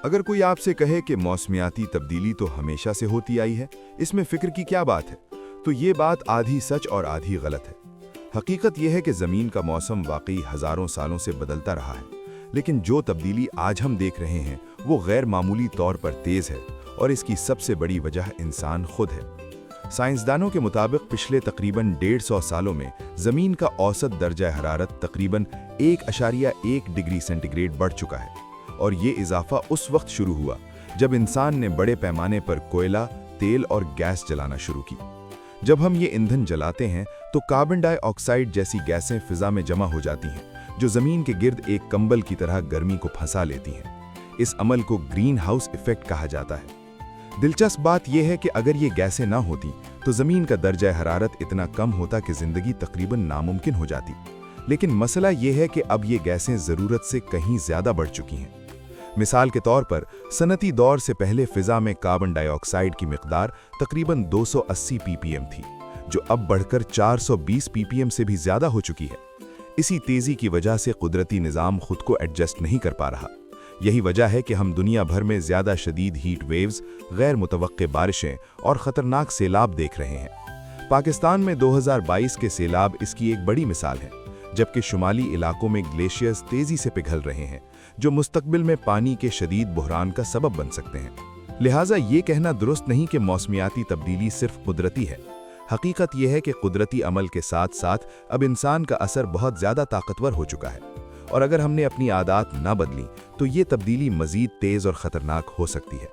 अगर कोई आपसे कहे कि मौसमियाती तब्दीली तो हमेशा से होती आई है, इसमें फिक्र की क्या बात है, तो ये बात आधी सच और आधी गलत है। हकीकत यह है कि ज़मीन का मौसम वाकई हज़ारों सालों से बदलता रहा है, लेकिन जो तब्दीली आज हम देख रहे हैं वो गैर मामूली तौर पर तेज़ है, और इसकी सबसे बड़ी वजह इंसान खुद है। साइंसदानों के मुताबिक पिछले तकरीबन 150 सालों में ज़मीन का औसत दर्जा हरारत तकरीबन 1.1 डिग्री सेंटीग्रेड बढ़ चुका है, और ये इजाफा उस वक्त शुरू हुआ जब इंसान ने बड़े पैमाने पर कोयला, तेल और गैस जलाना शुरू की। जब हम ये ईंधन जलाते हैं तो कार्बन डाइऑक्साइड जैसी गैसें फिजा में जमा हो जाती हैं, जो ज़मीन के गिर्द एक कंबल की तरह गर्मी को फंसा लेती हैं। इस अमल को ग्रीन हाउस इफेक्ट कहा जाता है। दिलचस्प बात यह है कि अगर ये गैसें ना होती तो ज़मीन का दर्जा हरारत इतना कम होता कि ज़िंदगी तकरीबन नामुमकिन हो जाती। लेकिन मसला ये है कि अब ये गैसें ज़रूरत से कहीं ज़्यादा बढ़ चुकी हैं। मिसाल के तौर पर सनती दौर से पहले फिजा में कार्बन डाइऑक्साइड की मिकदार तकरीबन 280 ppm थी, जो अब बढ़कर 420 ppm से भी ज़्यादा हो चुकी है। इसी तेज़ी की वजह से कुदरती निज़ाम खुद को एडजस्ट नहीं कर पा रहा। यही वजह है कि हम दुनिया भर में ज़्यादा शदीद हीट वेव्स, गैर मुतवक्के बारिशें और ख़तरनाक सैलाब देख रहे हैं। पाकिस्तान में 2022 के सैलाब इसकी एक बड़ी मिसाल है, जबकि शुमाली इलाकों में ग्लेशियर्स तेज़ी से पिघल रहे हैं, जो मुस्तकबिल में पानी के शदीद बहरान का सबब बन सकते हैं। लिहाजा ये कहना दुरुस्त नहीं कि मौसमियाती तब्दीली सिर्फ कुदरती है। हकीकत यह है कि कुदरती अमल के साथ साथ अब इंसान का असर बहुत ज़्यादा ताकतवर हो चुका है, और अगर हमने अपनी आदत ना बदली तो ये तब्दीली मज़ीद तेज़ और ख़तरनाक हो सकती है।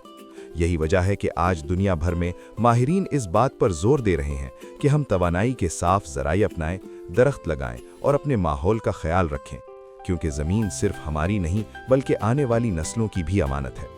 यही वजह है कि आज दुनिया भर में माहिरीन इस बात पर जोर दे रहे हैं कि हम तवानाई के साफ ज़राए अपनाएं, दरख्त लगाएं और अपने माहौल का ख्याल रखें, क्योंकि ज़मीन सिर्फ हमारी नहीं बल्कि आने वाली नस्लों की भी अमानत है।